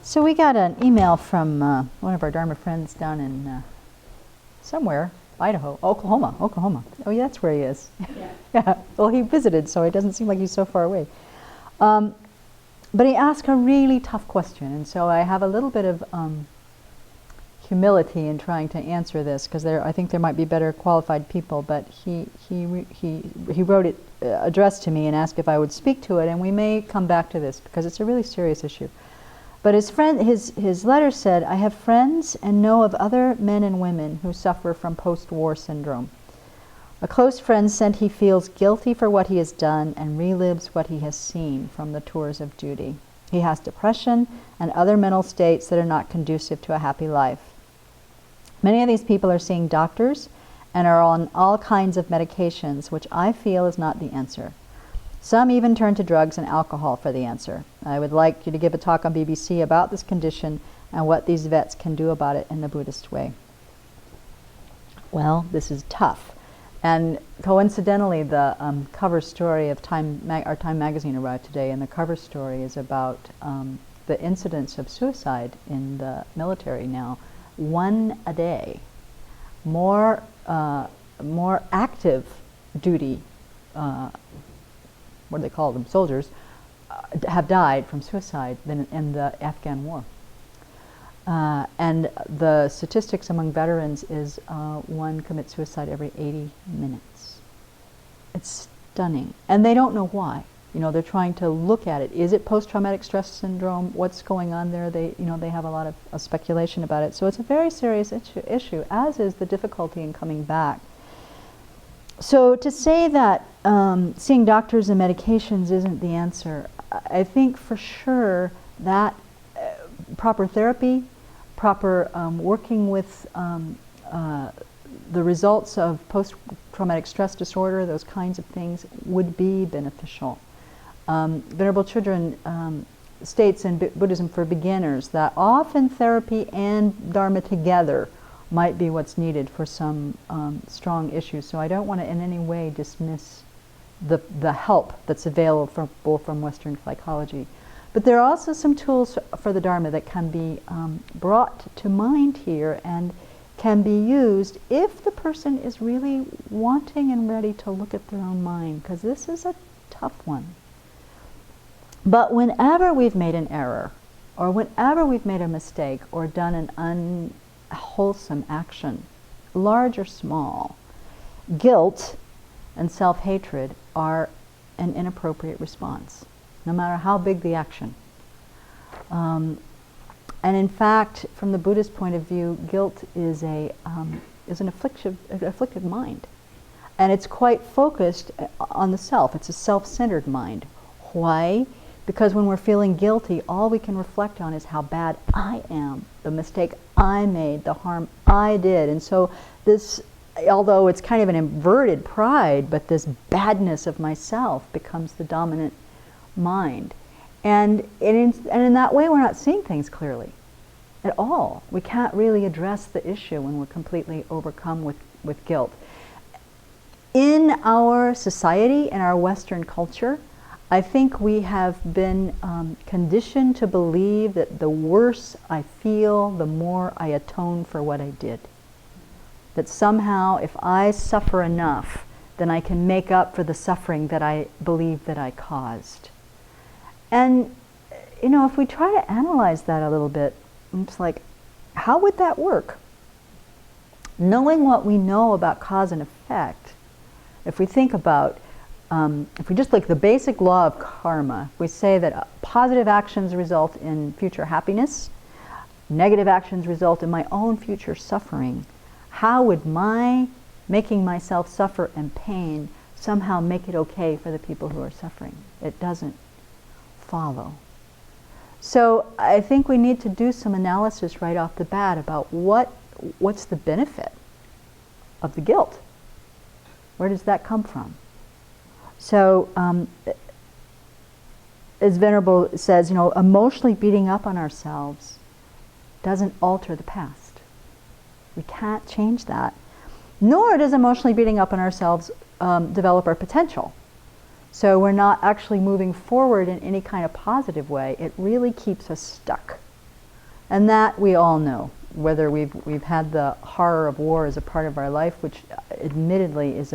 So we got an email from one of our Dharma friends down in somewhere, Idaho, Oklahoma. Oh, yeah, that's where he is. Yeah. Yeah. Well, he visited, so it doesn't seem like he's so far away. But he asked a really tough question, and so I have a little bit of humility in trying to answer this, because I think there might be better qualified people. But he wrote it addressed to me and asked if I would speak to it, and we may come back to this because it's a really serious issue. But his letter said, "I have friends and know of other men and women who suffer from post-war syndrome. A close friend said he feels guilty for what he has done and relives what he has seen from the tours of duty. He has depression and other mental states that are not conducive to a happy life. Many of these people are seeing doctors and are on all kinds of medications, which I feel is not the answer. Some even turn to drugs and alcohol for the answer. I would like you to give a talk on BBC about this condition and what these vets can do about it in the Buddhist way." Well, this is tough. And coincidentally, the cover story of our Time magazine arrived today, and the cover story is about the incidence of suicide in the military now. 1 a day. More active duty, what do they call them, soldiers, have died from suicide than in the Afghan war. And the statistics among veterans is one commits suicide every 80 minutes. It's stunning. And they don't know why. They're trying to look at it. Is it post-traumatic stress syndrome? What's going on there? They have a lot of speculation about it. So it's a very serious issue, as is the difficulty in coming back. So to say that seeing doctors and medications isn't the answer, I think for sure that proper therapy, proper working with the results of post-traumatic stress disorder, those kinds of things, would be beneficial. Venerable Chödrön states in Buddhism for beginners that often therapy and Dharma together might be what's needed for some strong issues. So I don't want to in any way dismiss the help that's available from Western psychology. But there are also some tools for the Dharma that can be brought to mind here and can be used if the person is really wanting and ready to look at their own mind, because this is a tough one. But whenever we've made an error, or whenever we've made a mistake, or done an unwholesome action, large or small, guilt and self-hatred are an inappropriate response, no matter how big the action. And in fact, from the Buddhist point of view, guilt is an afflicted mind. And it's quite focused on the self. It's a self-centered mind. Why? Because when we're feeling guilty, all we can reflect on is how bad I am, the mistake I made, the harm I did. And so this, although it's kind of an inverted pride, but this badness of myself becomes the dominant mind. And in that way, we're not seeing things clearly at all. We can't really address the issue when we're completely overcome with guilt. In our society, in our Western culture, I think we have been conditioned to believe that the worse I feel, the more I atone for what I did. That somehow, if I suffer enough, then I can make up for the suffering that I believe that I caused. And, if we try to analyze that a little bit, it's like, how would that work? Knowing what we know about cause and effect, if we think about, if we just like the basic law of karma, we say that positive actions result in future happiness, negative actions result in my own future suffering. How would my making myself suffer and pain somehow make it okay for the people who are suffering? It doesn't follow. So I think we need to do some analysis right off the bat about what's the benefit of the guilt? Where does that come from? So, as Venerable says, emotionally beating up on ourselves doesn't alter the past. We can't change that. Nor does emotionally beating up on ourselves develop our potential. So we're not actually moving forward in any kind of positive way. It really keeps us stuck And that we all know, whether we've had the horror of war as a part of our life, which admittedly is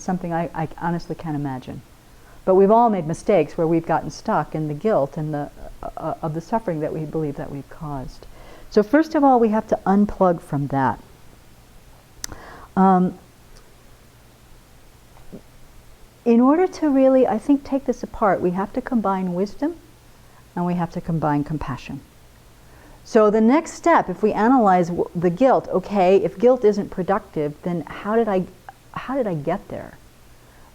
something I honestly can't imagine. But we've all made mistakes where we've gotten stuck in the guilt and of the suffering that we believe that we've caused. So first of all, we have to unplug from that. In order to really, I think, take this apart, we have to combine wisdom and we have to combine compassion. So the next step, if we analyze the guilt, okay, if guilt isn't productive, then how did I get there?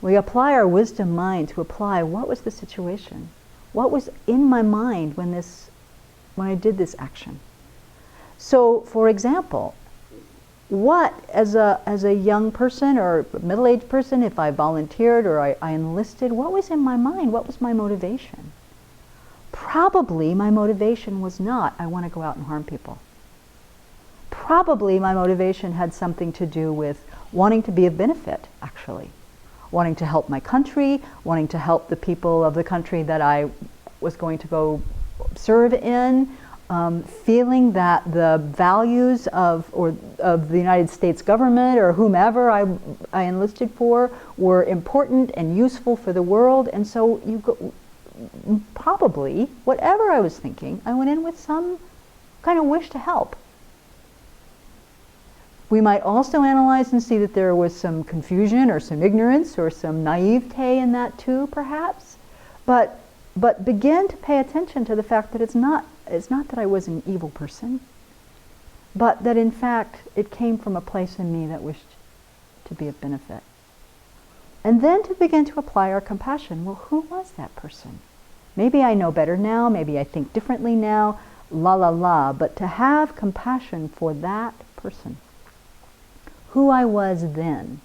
We apply our wisdom mind to apply what was the situation? What was in my mind when I did this action? So, for example, what, as a young person or middle-aged person, if I volunteered or I enlisted, what was in my mind? What was my motivation? Probably my motivation was not, I want to go out and harm people. Probably my motivation had something to do with wanting to be of benefit, actually. Wanting to help my country, wanting to help the people of the country that I was going to go serve in, feeling that the values of the United States government or whomever I enlisted for were important and useful for the world, and so probably, whatever I was thinking, I went in with some kind of wish to help. We might also analyze and see that there was some confusion or some ignorance or some naivete in that too, perhaps. But begin to pay attention to the fact that it's not that I was an evil person, but that in fact it came from a place in me that wished to be of benefit. And then to begin to apply our compassion. Well, who was that person? Maybe I know better now, maybe I think differently now, but to have compassion for that person. Who I was then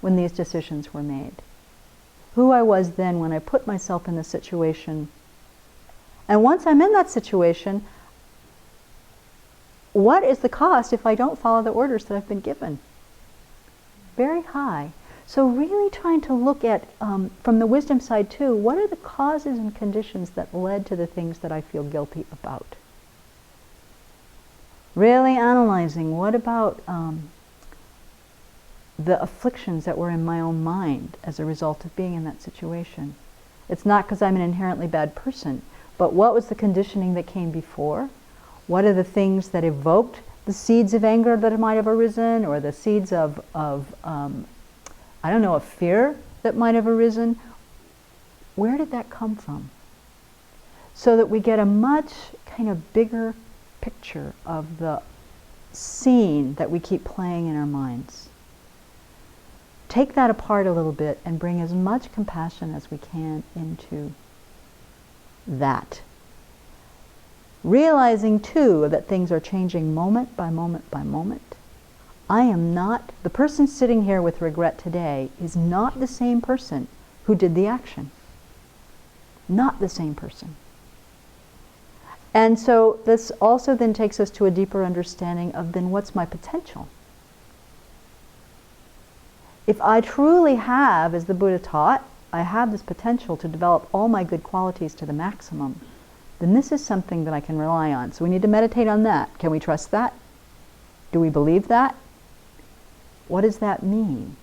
when these decisions were made. Who I was then when I put myself in the situation. And once I'm in that situation, what is the cost if I don't follow the orders that I've been given? Very high. So really trying to look at, from the wisdom side too, what are the causes and conditions that led to the things that I feel guilty about? Really analyzing what about the afflictions that were in my own mind as a result of being in that situation. It's not because I'm an inherently bad person, but what was the conditioning that came before? What are the things that evoked the seeds of anger that might have arisen, or the seeds of fear that might have arisen? Where did that come from? So that we get a much kind of bigger picture of the scene that we keep playing in our minds. Take that apart a little bit and bring as much compassion as we can into that. Realizing too that things are changing moment by moment by moment. I am not, the person sitting here with regret today is not the same person who did the action. Not the same person. And so this also then takes us to a deeper understanding of then what's my potential? If I truly have, as the Buddha taught, I have this potential to develop all my good qualities to the maximum, then this is something that I can rely on. So we need to meditate on that. Can we trust that? Do we believe that? What does that mean?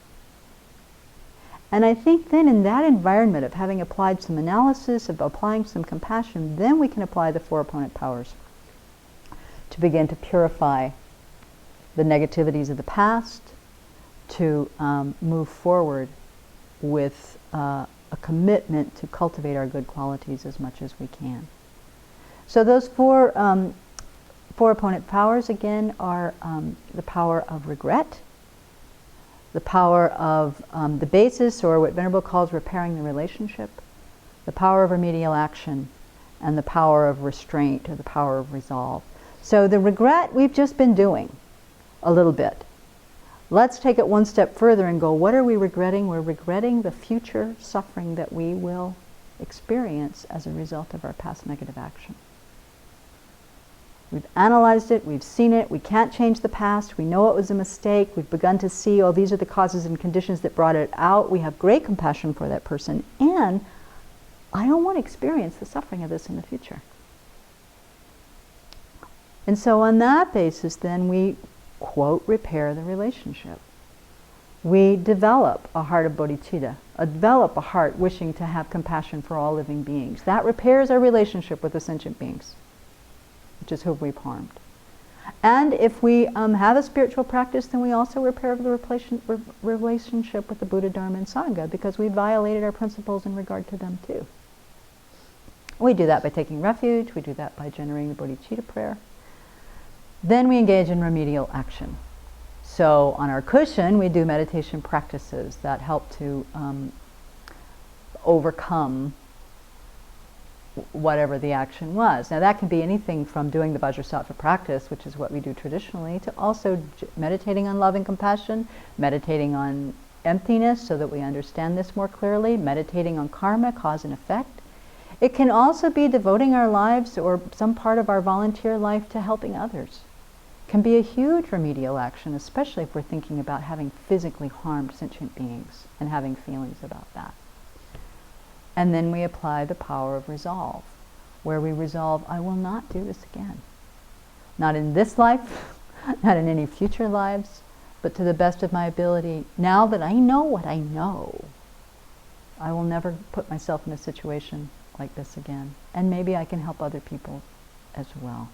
And I think then in that environment of having applied some analysis, of applying some compassion, then we can apply the four opponent powers to begin to purify the negativities of the past, to move forward with a commitment to cultivate our good qualities as much as we can. So those four opponent powers again are the power of regret, the power of the basis, or what Venerable calls repairing the relationship, the power of remedial action, and the power of restraint, or the power of resolve. So the regret we've just been doing a little bit. Let's take it one step further and go, what are we regretting? We're regretting the future suffering that we will experience as a result of our past negative action. We've analyzed it, we've seen it, we can't change the past, we know it was a mistake, we've begun to see, oh, these are the causes and conditions that brought it out, we have great compassion for that person, and I don't want to experience the suffering of this in the future. And so on that basis, then we, quote, repair the relationship. We develop a heart of bodhicitta, develop a heart wishing to have compassion for all living beings. That repairs our relationship with the sentient beings, which is who we've harmed. And if we have a spiritual practice, then we also repair the relationship with the Buddha, Dharma, and Sangha, because we violated our principles in regard to them too. We do that by taking refuge. We do that by generating the bodhicitta prayer. Then we engage in remedial action. So on our cushion, we do meditation practices that help to overcome whatever the action was. Now that can be anything from doing the Vajrasattva practice, which is what we do traditionally, to also meditating on love and compassion, meditating on emptiness so that we understand this more clearly, meditating on karma, cause and effect. It can also be devoting our lives or some part of our volunteer life to helping others. It can be a huge remedial action, especially if we're thinking about having physically harmed sentient beings and having feelings about that. And then we apply the power of resolve, where we resolve, I will not do this again. Not in this life, not in any future lives, but to the best of my ability. Now that I know what I know, I will never put myself in a situation like this again. And maybe I can help other people as well.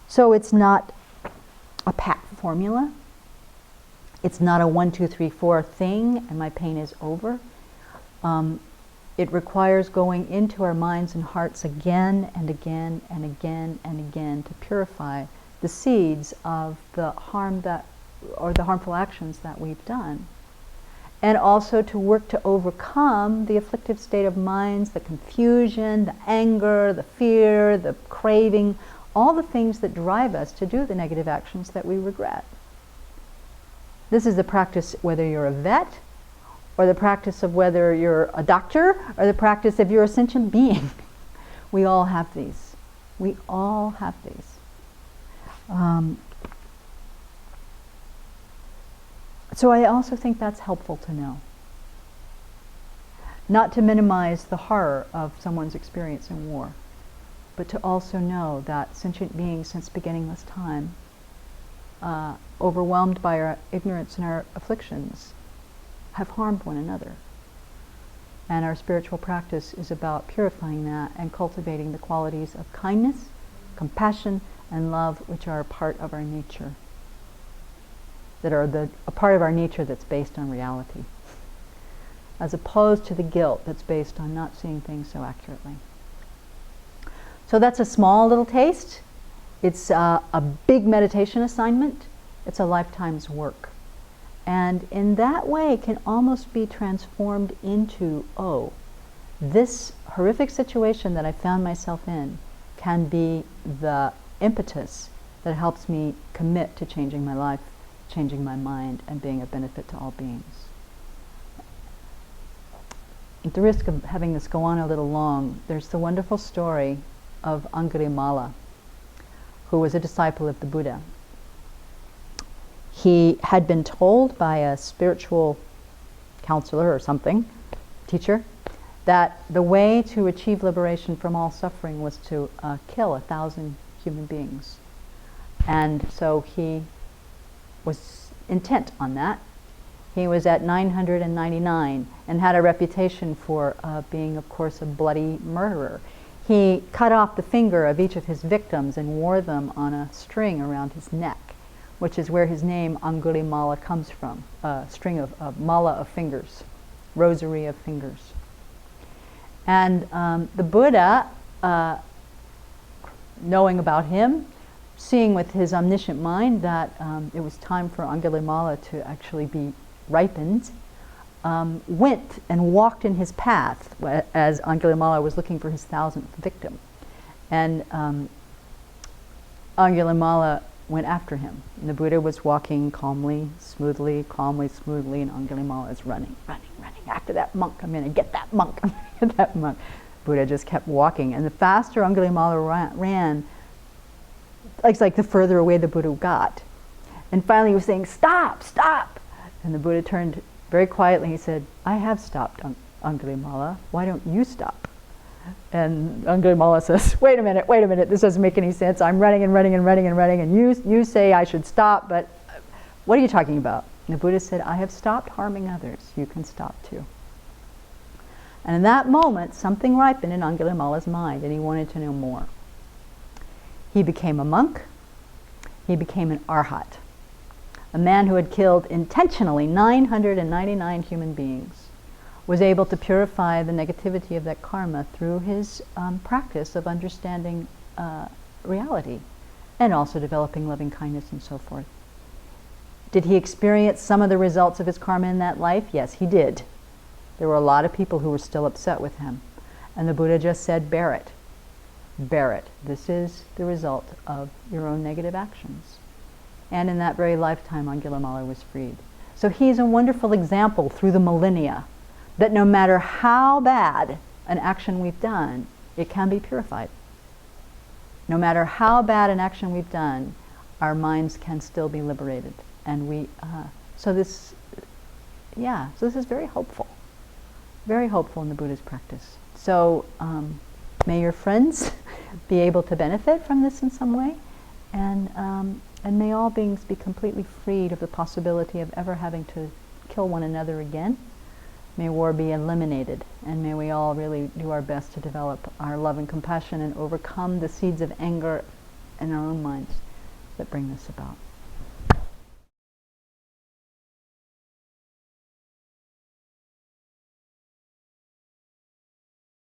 So it's not a pat formula. It's not a 1, 2, 3, 4 thing and my pain is over. It requires going into our minds and hearts again and again and again and again to purify the seeds of the harm that, or the harmful actions that we've done. And also to work to overcome the afflictive state of minds, the confusion, the anger, the fear, the craving, all the things that drive us to do the negative actions that we regret. This is the practice whether you're a vet, or the practice of whether you're a doctor, or the practice if you're a sentient being. We all have these. We all have these. So I also think that's helpful to know. Not to minimize the horror of someone's experience in war, but to also know that sentient beings since beginningless time, overwhelmed by our ignorance and our afflictions, have harmed one another. And our spiritual practice is about purifying that and cultivating the qualities of kindness, compassion, and love, which are a part of our nature, that are a part of our nature that's based on reality, as opposed to the guilt that's based on not seeing things so accurately. So that's a small little taste. It's a big meditation assignment. It's a lifetime's work. And in that way, it can almost be transformed into, oh, this horrific situation that I found myself in can be the impetus that helps me commit to changing my life, changing my mind, and being a benefit to all beings. At the risk of having this go on a little long, there's the wonderful story of Angulimala, who was a disciple of the Buddha. He had been told by a spiritual counselor or something, teacher, that the way to achieve liberation from all suffering was to kill 1,000 human beings. And so he was intent on that. He was at 999 and had a reputation for being, of course, a bloody murderer. He cut off the finger of each of his victims and wore them on a string around his neck, which is where his name Angulimala comes from, a string of mala of fingers, rosary of fingers. And the Buddha, knowing about him, seeing with his omniscient mind that it was time for Angulimala to actually be ripened, went and walked in his path as Angulimala was looking for his 1,000th victim. And Angulimala went after him. And the Buddha was walking calmly, smoothly, and Angulimala is running after that monk. I'm going to get that monk. I'm going to get that monk. Buddha just kept walking. And the faster Angulimala ran, it's like the further away the Buddha got. And finally he was saying, stop, stop. And the Buddha turned very quietly. He said, I have stopped, Angulimala. Why don't you stop? And Angulimala says, wait a minute, this doesn't make any sense. I'm running and running and running and running, and you say I should stop, but what are you talking about? And the Buddha said, I have stopped harming others. You can stop too. And in that moment, something ripened in Angulimala's mind, and he wanted to know more. He became a monk. He became an arhat, a man who had killed intentionally 999 human beings, was able to purify the negativity of that karma through his practice of understanding reality and also developing loving kindness and so forth. Did he experience some of the results of his karma in that life? Yes, he did. There were a lot of people who were still upset with him. And the Buddha just said, bear it. Bear it. This is the result of your own negative actions. And in that very lifetime, Angulimala was freed. So he's a wonderful example through the millennia that no matter how bad an action we've done, it can be purified. No matter how bad an action we've done, our minds can still be liberated. And so this is very hopeful in the Buddha's practice. So may your friends be able to benefit from this in some way, and may all beings be completely freed of the possibility of ever having to kill one another again. May war be eliminated, and may we all really do our best to develop our love and compassion and overcome the seeds of anger in our own minds that bring this about.